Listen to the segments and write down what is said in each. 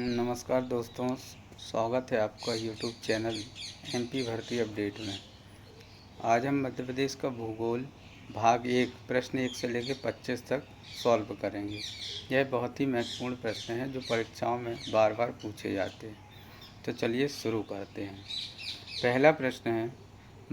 नमस्कार दोस्तों, स्वागत है आपका यूट्यूब चैनल एमपी भर्ती अपडेट में। आज हम मध्य प्रदेश का भूगोल भाग 1 प्रश्न 1 से लेकर 25 तक सॉल्व करेंगे। यह बहुत ही महत्वपूर्ण प्रश्न हैं जो परीक्षाओं में बार बार पूछे जाते हैं। तो चलिए शुरू करते हैं। पहला प्रश्न है,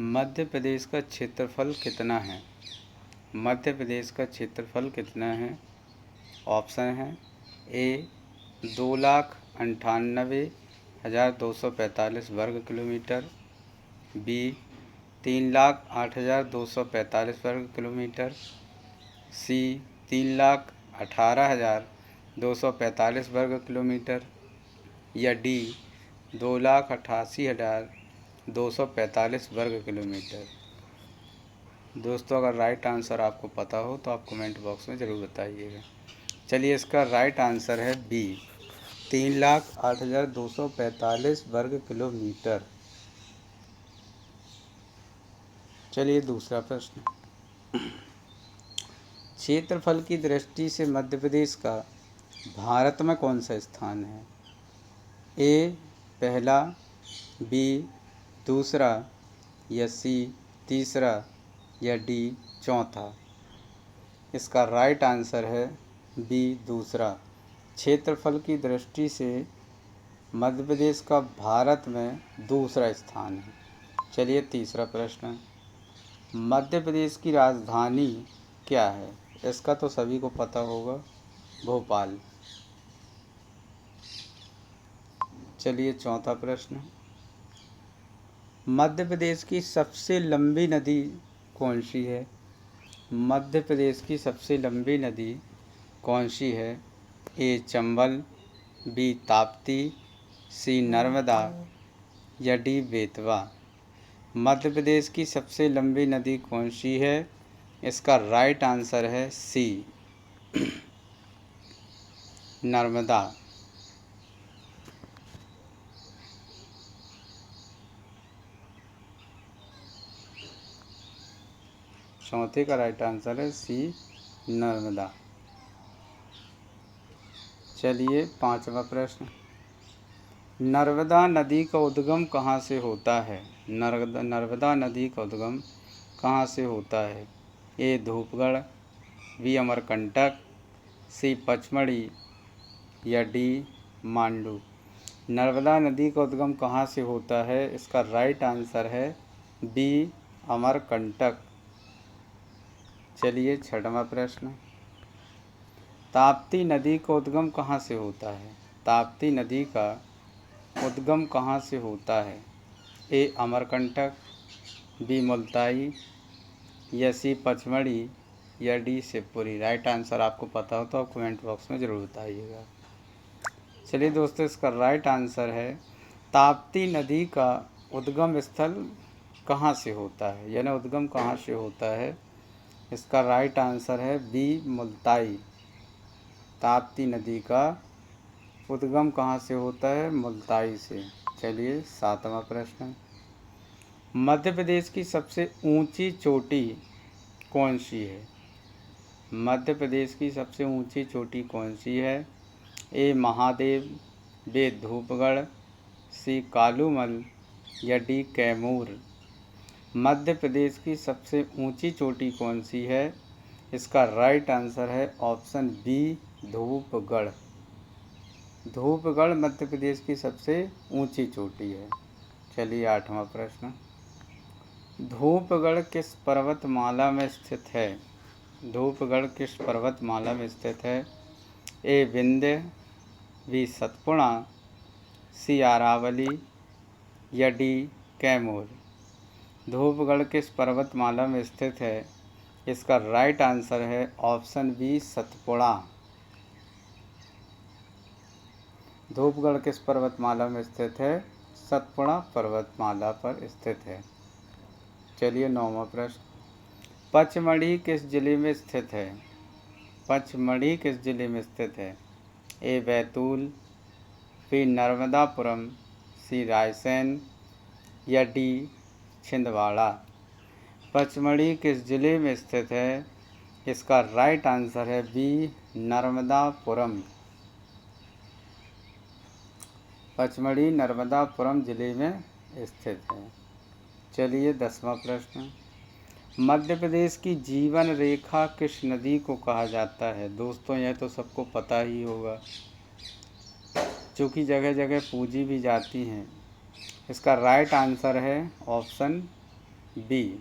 मध्य प्रदेश का क्षेत्रफल कितना है? मध्य प्रदेश का क्षेत्रफल कितना है? ऑप्शन है ए 2,98,245 वर्ग किलोमीटर, बी 3,08,245 वर्ग किलोमीटर, सी 3,18,245 वर्ग किलोमीटर या डी 2,88,245 वर्ग किलोमीटर। दोस्तों, अगर राइट आंसर आपको पता हो तो आप कमेंट बॉक्स में ज़रूर बताइएगा। चलिए, इसका राइट आंसर है बी 3,08,245 वर्ग किलोमीटर। चलिए दूसरा प्रश्न, क्षेत्रफल की दृष्टि से मध्य प्रदेश का भारत में कौन सा स्थान है? ए पहला, बी दूसरा या सी तीसरा या डी चौथा। इसका राइट आंसर है बी दूसरा। क्षेत्रफल की दृष्टि से मध्य प्रदेश का भारत में दूसरा स्थान है। चलिए तीसरा प्रश्न, मध्य प्रदेश की राजधानी क्या है? इसका तो सभी को पता होगा, भोपाल। चलिए चौथा प्रश्न, मध्य प्रदेश की सबसे लंबी नदी कौन सी है? मध्य प्रदेश की सबसे लंबी नदी कौन सी है? ए चंबल, बी ताप्ती, सी नर्मदा या डी बेतवा। मध्य प्रदेश की सबसे लंबी नदी कौन सी है? इसका राइट आंसर है सी नर्मदा। चौथे का राइट आंसर है सी नर्मदा। चलिए पांचवा प्रश्न, नर्मदा नदी का उद्गम कहाँ से होता है? नर्मदा नदी का उद्गम कहाँ से होता है? ए धूपगढ़, बी अमरकंटक, सी पचमढ़ी या डी मांडू। नर्मदा नदी का उद्गम कहाँ से होता है? इसका राइट आंसर है बी अमरकंटक। चलिए छठवां प्रश्न, ताप्ती नदी का उद्गम कहाँ से होता है? ताप्ती नदी का उद्गम कहाँ से होता है? ए अमरकंटक, बी मुल्ताई या सी पचमढ़ी या डी शिवपुरी। राइट आंसर आपको पता हो तो आप कमेंट बॉक्स में ज़रूर बताइएगा। चलिए दोस्तों, इसका राइट आंसर है ताप्ती नदी का उद्गम स्थल कहाँ से होता है, यानी उद्गम कहाँ से होता है? इसका राइट आंसर है बी मुल्ताई। ताप्ती नदी का उद्गम कहाँ से होता है? मुल्ताई से। चलिए सातवां प्रश्न, मध्य प्रदेश की सबसे ऊंची चोटी कौन सी है? मध्य प्रदेश की सबसे ऊंची चोटी कौन सी है? ए महादेव, बी धूपगढ़, सी कालूमल या डी कैमूर। मध्य प्रदेश की सबसे ऊंची चोटी कौन सी है? इसका राइट आंसर है ऑप्शन बी धूपगढ़। धूपगढ़ मध्य प्रदेश की सबसे ऊंची चोटी है। चलिए आठवां प्रश्न, धूपगढ़ किस पर्वतमाला में स्थित है? धूपगढ़ किस पर्वतमाला में स्थित है? ए विंध्य, बी सतपुड़ा, सी अरावली या डी कैमूर। धूपगढ़ किस पर्वतमाला में स्थित है? इसका राइट आंसर है ऑप्शन बी सतपुड़ा। धूपगढ़ किस पर्वतमाला में स्थित है? सतपुड़ा पर्वतमाला पर स्थित है। चलिए नौवां प्रश्न, पचमढ़ी किस जिले में स्थित है? पचमढ़ी किस जिले में स्थित है? ए बैतूल, बी नर्मदापुरम, सी रायसेन या डी छिंदवाड़ा। पचमढ़ी किस जिले में स्थित है? इसका राइट आंसर है बी नर्मदापुरम। पचमढ़ी नर्मदापुरम जिले में स्थित है। चलिए 10वां प्रश्न, मध्य प्रदेश की जीवन रेखा किस नदी को कहा जाता है? दोस्तों यह तो सबको पता ही होगा, चूँकि जगह जगह पूजी भी जाती हैं। इसका राइट आंसर है ऑप्शन बी,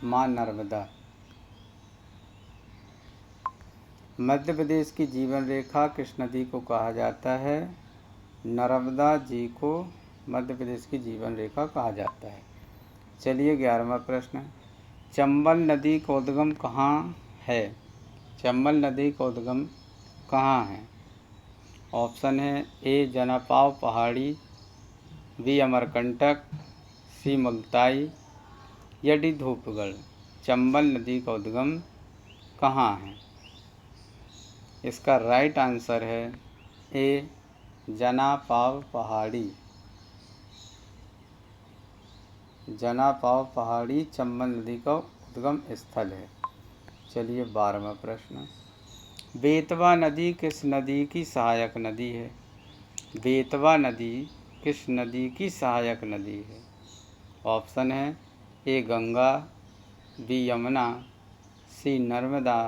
माँ नर्मदा। मध्य प्रदेश की जीवन रेखा किस नदी को कहा जाता है? नर्मदा जी को मध्य प्रदेश की जीवन रेखा कहा जाता है। चलिए 11वां प्रश्न, चंबल नदी का उद्गम कहाँ है? चंबल नदी का उद्गम कहाँ है? ऑप्शन है ए जनापाव पहाड़ी, बी अमरकंटक, सी मुल्ताई या डी धूपगढ़। चंबल नदी का उद्गम कहाँ है? इसका राइट आंसर है ए जनापाव पहाड़ी। जनापाव पहाड़ी चंबल नदी का उद्गम स्थल है। चलिए 12वां प्रश्न, बेतवा नदी किस नदी की सहायक नदी है? बेतवा नदी किस नदी की सहायक नदी है? ऑप्शन है ए गंगा, बी यमुना, सी नर्मदा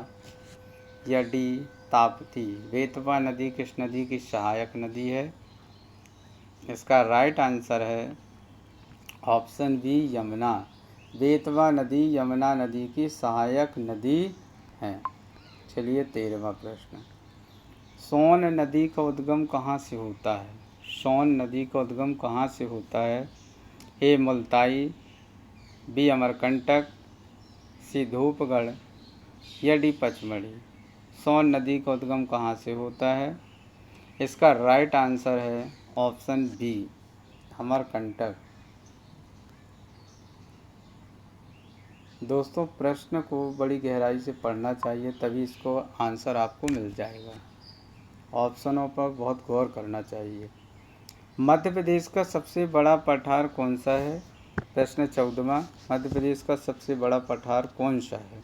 या डी ताप्ती। बेतवा नदी किस नदी की सहायक नदी है? इसका राइट आंसर है ऑप्शन बी यमुना। बेतवा नदी यमुना नदी की सहायक नदी है। चलिए 13वां प्रश्न, सोन नदी का उद्गम कहाँ से होता है? सोन नदी का उद्गम कहाँ से होता है? ए मुल्ताई, बी अमरकंटक, सी धूपगढ़ या डी पचमढ़ी। सोन नदी का उद्गम कहाँ से होता है? इसका राइट आंसर है ऑप्शन बी अमरकंटक। दोस्तों प्रश्न को बड़ी गहराई से पढ़ना चाहिए, तभी इसको आंसर आपको मिल जाएगा। ऑप्शनों पर बहुत गौर करना चाहिए। मध्य प्रदेश का सबसे बड़ा पठार कौन सा है? प्रश्न 14वां, मध्य प्रदेश का सबसे बड़ा पठार कौन सा है?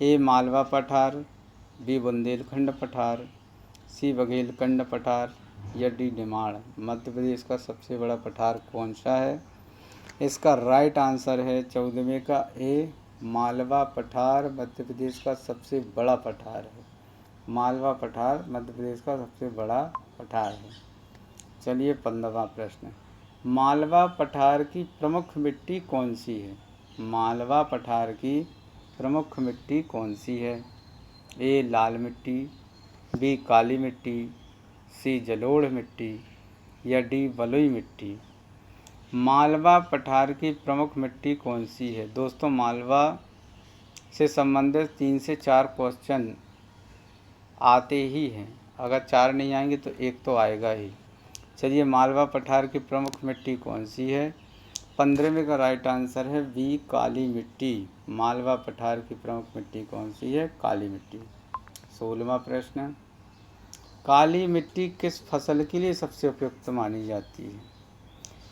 ए मालवा पठार, बी बुंदेलखंड पठार, सी बघेलखंड पठार या डी निमाड़। मध्य प्रदेश का सबसे बड़ा पठार कौन सा है? इसका राइट आंसर है 14वें का ए मालवा पठार मध्य प्रदेश का सबसे बड़ा पठार है। मालवा पठार मध्य प्रदेश का सबसे बड़ा पठार है। चलिए 15वां प्रश्न, मालवा पठार की प्रमुख मिट्टी कौन सी है? मालवा पठार की प्रमुख मिट्टी कौन सी है? ए लाल मिट्टी, बी काली मिट्टी, सी जलोढ़ मिट्टी या डी बलुई मिट्टी। मालवा पठार की प्रमुख मिट्टी कौन सी है? दोस्तों मालवा से संबंधित 3 से 4 क्वेश्चन आते ही हैं, अगर 4 नहीं आएंगे तो एक तो आएगा ही। चलिए मालवा पठार की प्रमुख मिट्टी कौन सी है? 15वें का राइट आंसर है बी काली मिट्टी। मालवा पठार की प्रमुख मिट्टी कौन सी है? काली मिट्टी। 16वां प्रश्न, काली मिट्टी किस फसल के लिए सबसे उपयुक्त मानी जाती है?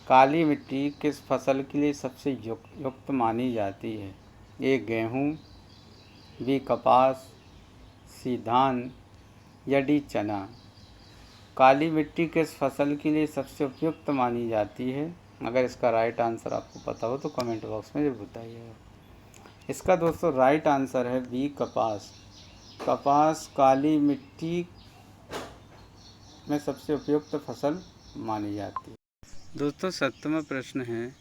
काली मिट्टी किस फसल के लिए सबसे युक्त मानी जाती है? ए गेहूँ, बी कपास, सी धान या डी चना। काली मिट्टी किस फसल के लिए सबसे उपयुक्त मानी जाती है? अगर इसका राइट आंसर आपको पता हो तो कमेंट बॉक्स में ज़रूर बताइएगा। इसका दोस्तों राइट आंसर है बी कपास। कपास काली मिट्टी में सबसे उपयुक्त फसल मानी जाती है। दोस्तों 7वां प्रश्न है,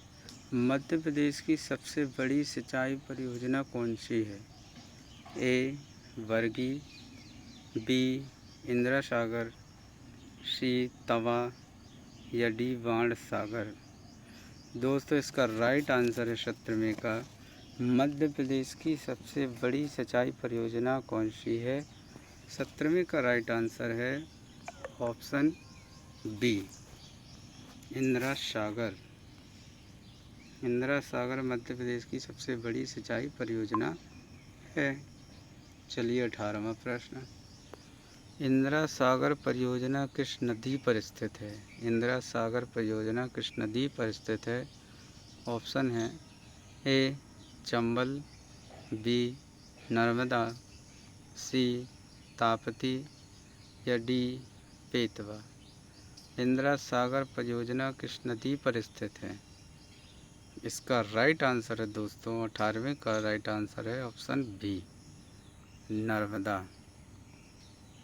मध्य प्रदेश की सबसे बड़ी सिंचाई परियोजना कौन सी है? ए वर्गी, बी इंदिरा सागर, सी तवा या डी बाण सागर। दोस्तों इसका राइट आंसर है 17वें का मध्य प्रदेश की सबसे बड़ी सिंचाई परियोजना कौन सी है? 17वें का राइट आंसर है ऑप्शन बी इंदिरा सागर। इंदिरा सागर मध्य प्रदेश की सबसे बड़ी सिंचाई परियोजना है। चलिए 18वां प्रश्न, इंदिरा सागर परियोजना किस नदी पर स्थित है? इंदिरा सागर परियोजना किस नदी पर स्थित है? ऑप्शन है ए चंबल, बी नर्मदा, सी ताप्ती या डी बेतवा। इंदिरा सागर परियोजना किस नदी पर स्थित है? इसका राइट आंसर है दोस्तों 18वें का राइट आंसर है ऑप्शन बी, नर्मदा।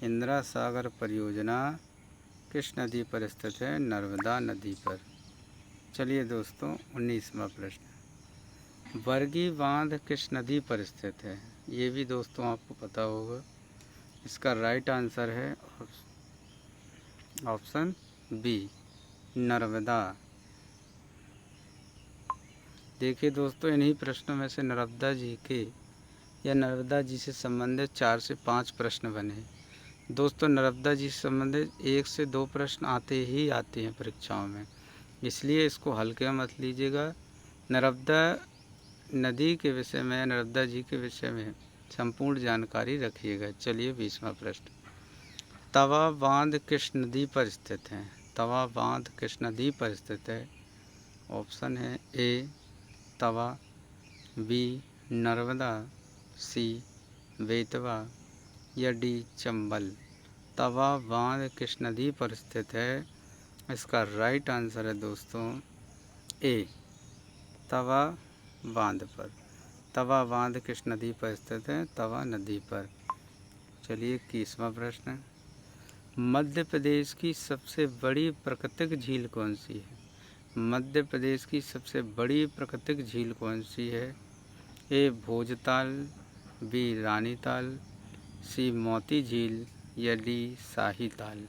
इंदिरा सागर परियोजना किस नदी पर स्थित है? नर्मदा नदी पर। चलिए दोस्तों 19वां प्रश्न, बरगी बांध किस नदी पर स्थित है? ये भी दोस्तों आपको पता होगा। इसका राइट आंसर है ऑप्शन बी, नर्मदा। देखिए दोस्तों, इन्हीं प्रश्नों में से नर्मदा जी के या नर्मदा जी से संबंधित 4 से 5 प्रश्न बने। दोस्तों नर्मदा जी से संबंधित 1 से 2 प्रश्न आते हैं परीक्षाओं में, इसलिए इसको हल्के में मत लीजिएगा। नर्मदा नदी के विषय में, नर्मदा जी के विषय में संपूर्ण जानकारी रखिएगा। चलिए 20वां प्रश्न, तवा बांध किस नदी पर स्थित है? तवा बांध किस नदी पर स्थित है? ऑप्शन है ए तवा, बी नर्मदा, सी बेतवा या डी चंबल। तवा बांध किस नदी पर स्थित है? इसका राइट आंसर है दोस्तों ए तवा बांध पर। तवा बांध किस नदी पर स्थित है? तवा नदी पर। चलिए 21वां प्रश्न, मध्य प्रदेश की सबसे बड़ी प्राकृतिक झील कौन सी है? मध्य प्रदेश की सबसे बड़ी प्राकृतिक झील कौन सी है? ए भोजताल, बी रानीताल, सी मोती झील या डी शाही ताल।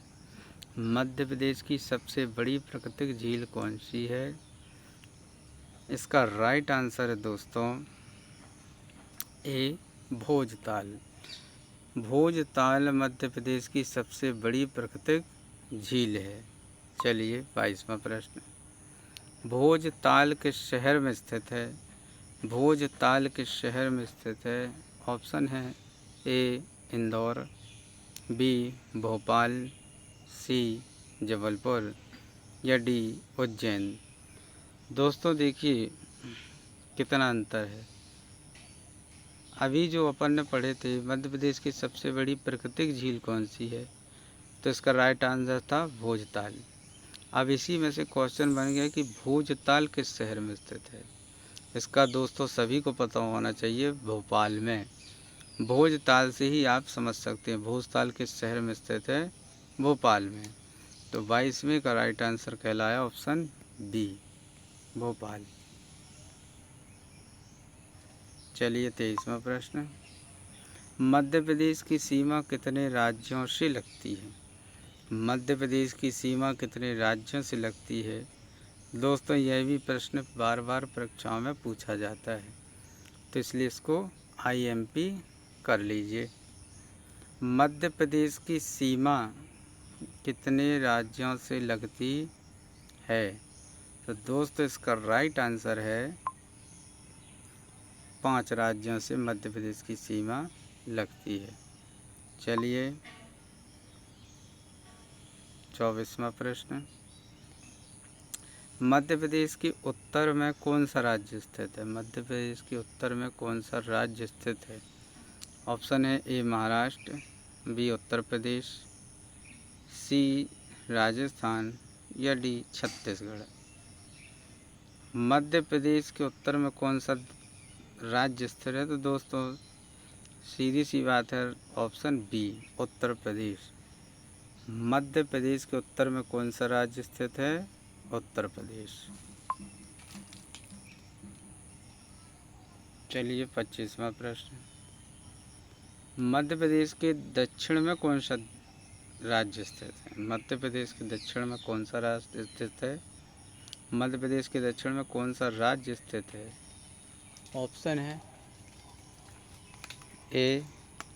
मध्य प्रदेश की सबसे बड़ी प्राकृतिक झील कौन सी है? इसका राइट आंसर है दोस्तों ए भोजताल। भोजताल मध्य प्रदेश की सबसे बड़ी प्राकृतिक झील है। चलिए 22वां प्रश्न, भोजताल किस शहर में स्थित है? भोजताल किस शहर में स्थित है? ऑप्शन है ए इंदौर, बी भोपाल, सी जबलपुर या डी उज्जैन। दोस्तों देखिए कितना अंतर है। अभी जो अपन ने पढ़े थे मध्य प्रदेश की सबसे बड़ी प्राकृतिक झील कौन सी है, तो इसका राइट आंसर था भोजताल। अब इसी में से क्वेश्चन बन गया कि भोजताल किस शहर में स्थित है। इसका दोस्तों सभी को पता होना चाहिए, भोपाल में। भोजताल से ही आप समझ सकते हैं भोजताल किस शहर में स्थित है, भोपाल में। तो 22वें का राइट आंसर कहलाया ऑप्शन बी, भोपाल। चलिए 23वां प्रश्न, मध्य प्रदेश की सीमा कितने राज्यों से लगती है? मध्य प्रदेश की सीमा कितने राज्यों से लगती है? दोस्तों यह भी प्रश्न बार बार परीक्षाओं में पूछा जाता है, तो इसलिए इसको IMP कर लीजिए। मध्य प्रदेश की सीमा कितने राज्यों से लगती है? तो दोस्तों इसका राइट आंसर है 5 राज्यों से मध्य प्रदेश की सीमा लगती है। चलिए 24वां प्रश्न, मध्य प्रदेश के उत्तर में कौन सा राज्य स्थित है? मध्य प्रदेश के उत्तर में कौन सा राज्य स्थित है? ऑप्शन है ए महाराष्ट्र, बी उत्तर प्रदेश, सी राजस्थान या डी छत्तीसगढ़। मध्य प्रदेश के उत्तर में कौन सा राज्य स्थित है? तो दोस्तों सीधी सी बात है, ऑप्शन बी उत्तर प्रदेश। मध्य प्रदेश के उत्तर में कौन सा राज्य स्थित है? उत्तर प्रदेश। चलिए 25वां प्रश्न, मध्य प्रदेश के दक्षिण में कौन सा राज्य स्थित है? मध्य प्रदेश के दक्षिण में कौन सा राज्य स्थित है? मध्य प्रदेश के दक्षिण में कौन सा राज्य स्थित है? ऑप्शन है ए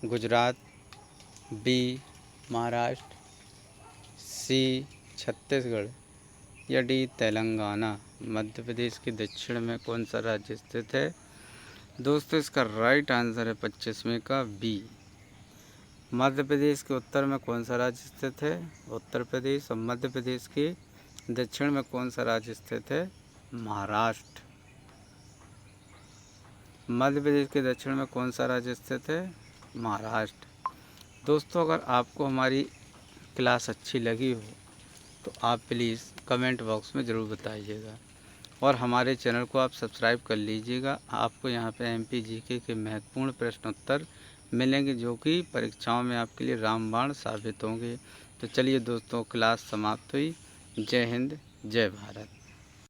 गुजरात, बी महाराष्ट्र, सी छत्तीसगढ़ या डी तेलंगाना। मध्य प्रदेश के दक्षिण में कौन सा राज्य स्थित है? दोस्तों इसका राइट आंसर है 25वें का बी। मध्य प्रदेश के उत्तर में कौन सा राज्य स्थित है? उत्तर प्रदेश। और मध्य प्रदेश के दक्षिण में कौन सा राज्य स्थित है? महाराष्ट्र। मध्य प्रदेश के दक्षिण में कौन सा राज्य स्थित है? महाराष्ट्र। दोस्तों अगर आपको हमारी क्लास अच्छी लगी हो तो आप प्लीज़ कमेंट बॉक्स में ज़रूर बताइएगा और हमारे चैनल को आप सब्सक्राइब कर लीजिएगा। आपको यहाँ पे एमपी जीके के महत्वपूर्ण प्रश्नोत्तर मिलेंगे जो कि परीक्षाओं में आपके लिए रामबाण साबित होंगे। तो चलिए दोस्तों, क्लास समाप्त हुई। जय हिंद, जय भारत।